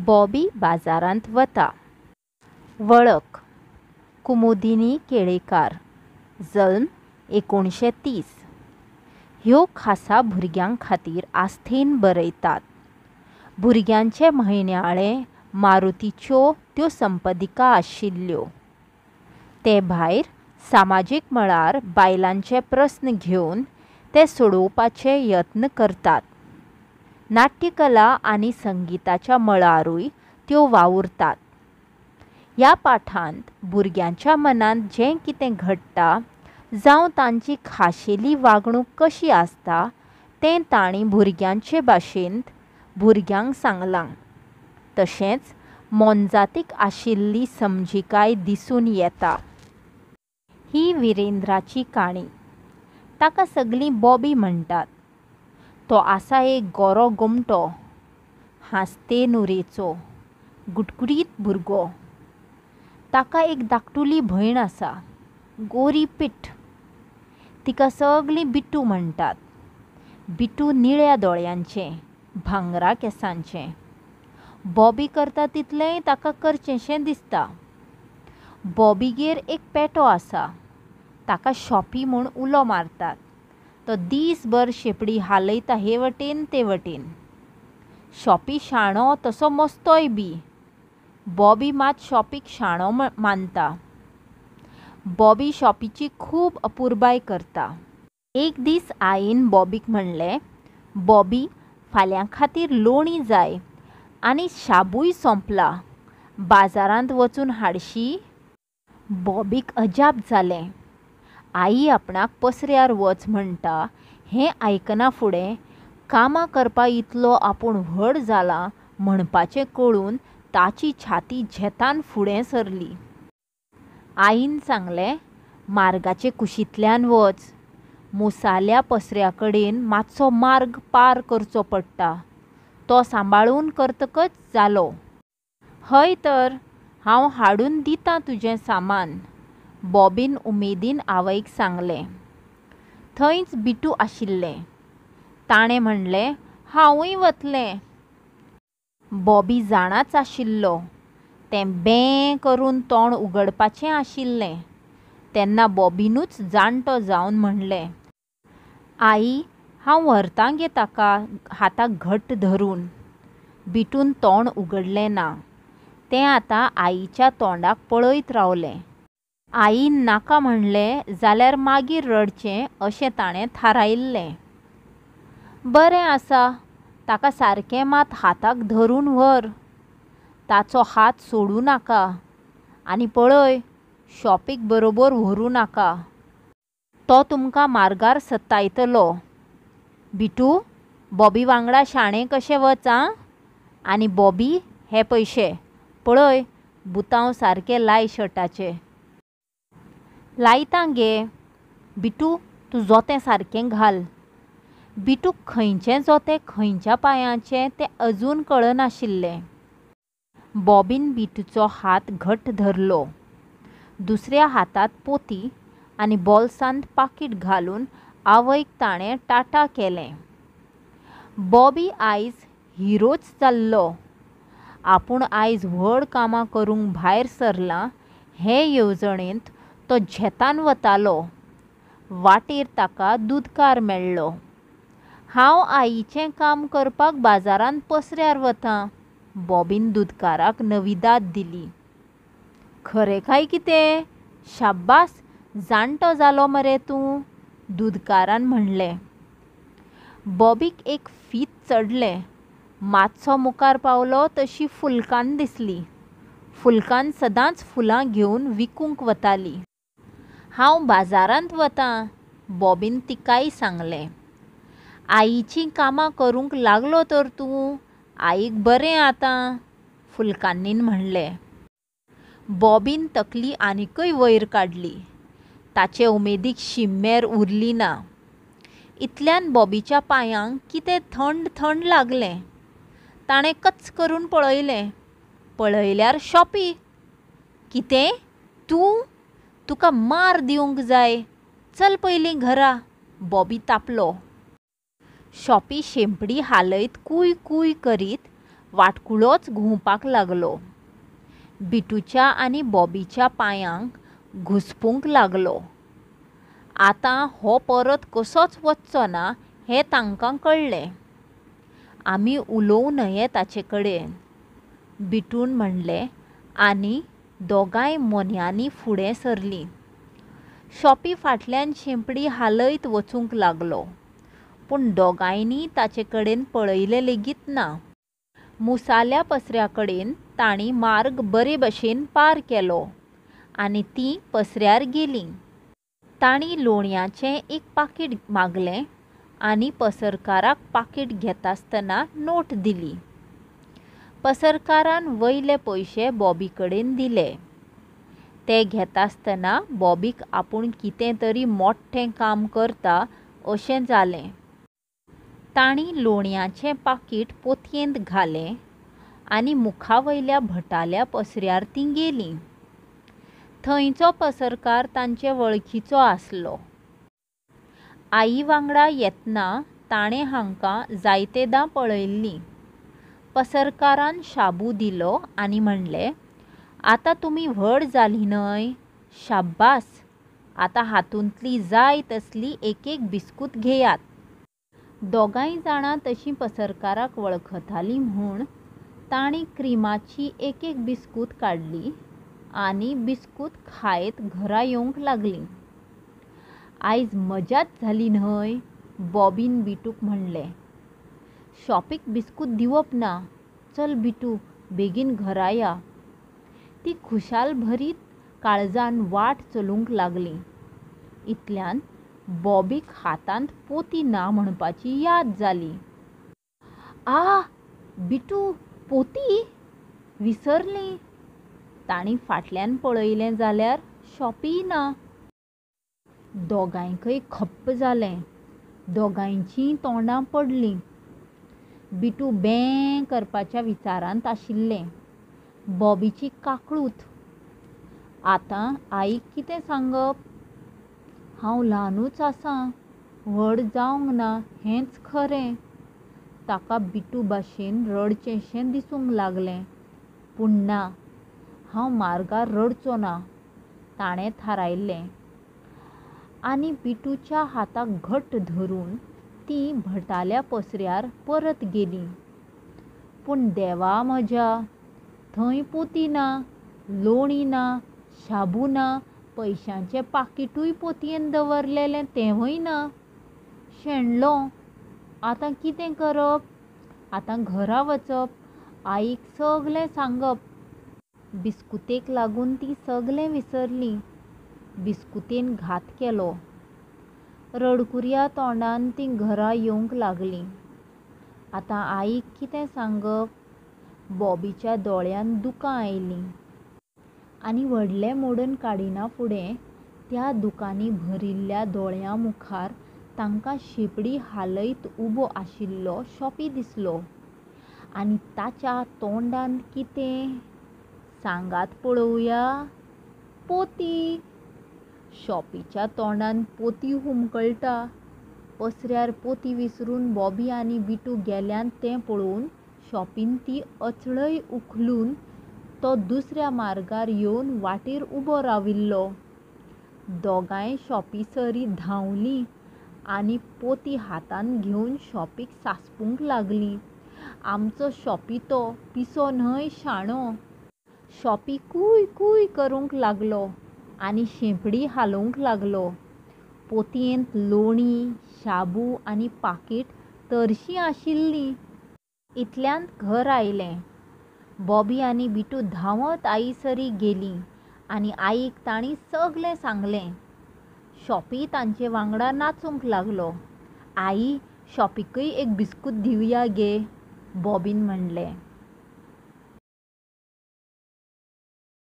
बॉबी बाजारांत वता. वळख कुमुदिनी केळेकार, जल्म 1930. ह्यो खासा भुरग्यां खातीर आस्थेन बरयतात. भुरग्यांचे म्हयन्याळे मारुतीच्यो त्यो संपदिका आशिल्ल्यो. ते भायर सामाजीक मळार बायलांचे प्रस्न घेवन ते सोडोवपाचे यत्न करतात. नाट्यकला आनी संगीताच्या मळारूय त्यो वावुरतात. ह्या पाठांत भुरग्यांच्या मनांत जें कितें घडटा जावं तांची खाशेली वागणूक कशी आसता तें तांणी भुरग्यांचे भाशेंत भुरग्यांक सांगलां. तशेंच मोनजातीक आशिल्ली समजिकाय दिसून येता. ही विरेंद्राची काणी. ताका सगळीं बॉबी म्हणटात. तो आसा एक गोरो गोमटो, हांसते नुरेचो, गुटगुटीत भुरगो. ताका एक धाकटुली भयण आसा, गोरी पिठ. तिका सगळीं बिट्टू म्हणटात. बिट्टू निळ्या दोळ्यांचें, भांगरा केंसांचें. बॉबी करता तितलेंय ताका करचेशें दिसता. बॉबीगेर एक पेटो आसा. ताका शॉपी म्हूण उलो मारतात. तो दीसभर शेपडी हालयता हे वटेन ते वटेन. शॉपी शाणो तसो मस्तोय बी. बॉबी मात शॉपीक शाणो मानता. बॉबी शॉपीची खूब अपुरबाय करता. एक दीस आईन बॉबीक म्हणलें, बॉबी फाल्यां खातीर लोणी जाय आनी शाबूय सोंपला. बाजारांत वचून हाडशी. बॉबीक अजाप जालें. आई आपणाक पसऱ्यार वच म्हणटा हें आयकना फुडें कामां करपा इतलो आपूण व्हड जाला म्हणपाचें कळून ताची छाती झेतान फुडें सरली. आईन सांगलें, मार्गाचे कुशींतल्यान वच. मुसाल्या पसऱ्या कडेन मातसो मार्ग पार करचो पडटा. तो सांबाळून करतकच जालो. हय तर, हांव हाडून दितां तुजें सामान, बॉबीन उमेदीन आवयक सांगलें. थंयच बिट्टू आशिल्लें. ताणें म्हणलें, हांवूय वतलें. बॉबी जाणाच आशिल्लो. तें बें करून तोंड उगडपाचें आशिल्लें तेन्ना बॉबीनूच जाणटो जावन म्हणलें, आई, हांव व्हरतां गे ताका हाताक घट्ट धरून. बिट्टून तोंड उगडलें ना. तें आतां आईच्या तोंडाक पळयत रावलें. आईन नाका म्हणलें जाल्यार मागीर रडचें अशें ताणें थारायिल्लें. बरें आसा, ताका सारकें मात हाताक धरून व्हर. ताचो हात सोडूं नाका. आनी पळय, शॉपीक बरोबर व्हरूं नाका. तो तुमकां मार्गार सतायतलो. बिट्टू, बॉबी वांगडा शाणें कशें वच आं. आनी बॉबी, हे पयशे पळय, बुतांव सारके लाय शर्टाचे. लायतां गे. बिट्टू, तूं जोतें सारकें घाल. बिट्टूक खंयचें जोतें खंयच्या पांयाचें तें अजून कळनाशिल्लें. बॉबीन बिट्टूचो हात घट्ट धरलो. दुसऱ्या हातांत पोती आनी बॉल्सांत पाकीट घालून आवयक ताणें टाटा केलें. बॉबी आयज हिरोच जाल्लो. आपूण आयज व्हड कामां करूंक भायर सरलां हे येवजणेंत तो झेतान वतालो. वाटेर ताका दूदकार मेळ्ळो. हांव आईचें काम करपाक बाजारांत पसऱ्यार वतां. बॉबीन दूदकाराक नविदाद दिली. खरें काय कितें? शाब्बास, जाणटो जालो मरे तूं, दूदकारान म्हणलें. बॉबीक एक फीत चडलें. मातसो मुखार पावलो तशी फुलकान दिसली. फुलकान सदांच फुलां घेवन विकूंक वताली. हांव बाजारांत वतां, बॉबीन तिकाय सांगलें. आईचीं कामां करूंक लागलो तर तूं, आईक बरें आतां, फुलकान्नीन म्हणलें. बॉबीन तकली आनिकय वयर काडली. ताचे उमेदीक शिम्मेर उरली ना. इतल्यान बॉबीच्या पांयांक कितें थंड थंड लागलें. ताणें कच करून पळयलें. पळयल्यार शॉपी. कितें? तूं? तुका मार दिवंक जाय. चल पयलीं घरा, बॉबी तापलो. शॉपी शेंपडी हालयत कूय कूय करीत वाटकुळोच घुंवपाक लागलो. बिटूच्या आनी बॉबीच्या पांयांक घुस्पूंक लागलो. आतां हो परत कसोच वचचो ना हें तांकां कळ्ळें. आमी उलोवं नये ताचे कडेन, बिटून म्हणलें आनी दोगांय मोन्यांनी फुडें सरलीं. शॉपी फाटल्यान शेंपडी हालयत वचूंक लागलो, पूण दोगांयनी ताचे कडेन पळयलें लेगीत ना. मुसाल्या पसऱ्या कडेन तांणी मार्ग बरे भशेन पार केलो आनी तीं पसऱ्यार गेलीं. तांणी लोणयाचें एक पाकीट मागलें आनी पसरकाराक पाकीट घेता आसतना नोट दिली. पसरकारान वयले पयशे बॉबी कडेन दिले. ते घेता आसतना बॉबीक आपूण कितें तरी मोठ्ठें काम करता अशें जालें. तांणी लोणयाचें पाकीट पोतयेंत घालें आनी मुखावयल्या भटाल्या पसऱ्यार तीं गेलीं. थंयचो पसरकार तांचे वळखीचो आसलो. आई वांगडा येतना ताणें हांकां जायतेदां पळयल्लीं. पसरकारान शाबू दिलो आनी म्हणलें, आतां तुमी व्हड जालीं न्हय, शाब्बास. आतां हातूंतली जाय तसली एक एक बिस्कूट घेयात. दोगांय जाणां तशीं पसरकाराक वळखतालीं म्हूण तांणी क्रिमाची एक एक बिस्कूट काडली आनी बिस्कूट खायत घरा येवंक लागलीं. आयज मजाच जाली न्हय, बॉबीन बिटूक म्हणलें. शॉपीक बिस्कूट दिवप ना, चल बिटू बेगीन घरा या. ती खुशाल भरीत काळजान वाट चलूंक लागलीं. इतल्यान बॉबीक हातांत पोती ना म्हणपाची याद जाली. आ, बिटू, पोती विसरलीं. तांणी फाटल्यान पळयलें जाल्यार शॉपीय ना. दोगांयकय खप्प जालें. दोगांयचींय तोंडां पडलीं. बिटू बें करपाच्या विचारांत आशिल्लें. बॉबीची काकळूत. आतां आईक कितें सांगप? हांव ल्हानूच आसां, व्हड जावंक ना हेंच खरें. ताका बिटू भाशेन रडचेंशें दिसूंक लागलें. पूण ना, हांव मार्गार रडचो ना, ताणें थारायलें. आनी बिटूच्या हाताक घट्ट धरून तीं भटाल्या पसऱ्यार परत गेलीं. पूण देवा म्हज्या, थंय पोती ना, लोणी ना, शाबू ना, पयशांचें पाकीटूय पोतयेंत दवरलेलें तेंवूय ना. शेणलो. आतां कितें करप? आतां घरा वचप, आईक सगलें सांगप. बिस्कुतेक लागून ती सगलें विसरलीं. बिस्कुतेन घात केलो. रडकुऱ्या तोंडान तीं घरा येवंक लागलीं. आतां आईक कितें सांगप? बॉबीच्या दोळ्यान दुकां आयलीं. आनी व्हडलें मोडून काडिना फुडें त्या दुकांनी भरिल्ल्या दोळ्यां मुखार तांकां शेंपडी हालयत उबो आशिल्लो शॉपी दिसलो. आनी ताच्या तोंडांत कितें? सांगात पळोवया. पोती. शॉपीच्या तोंडांत पोती हुमकळटा. पसऱ्यार पोती विसरून बॉबी आनी बिटू गेल्यांत तें पळोवन शॉपीन ती अचळय उखलून तो दुसऱ्या मार्गार येवन वाटेर उबो राविल्लो. दोगांय शॉपीसरी धांवलीं आनी पोती हातांत घेवन शॉपीक सांसपूंक लागलीं. आमचो शॉपी तो पिसो न्हय, शाणो. शॉपी कूय कूय करूंक लागलो आनी शेंपडी हालोवंक लागलो. पोतयेंत लोणी, शाबू आनी पाकीट तरशीं आशिल्लीं. इतल्यांत घर आयलें. बॉबी आनी बिटू धांवत आईसरी गेलीं आनी आईक तांणी सगलें सांगलें. शॉपी तांचे वांगडा नाचूंक लागलो. आई, शॉपीकय एक बिस्कूट दिवया गे, बॉबीन म्हणलें.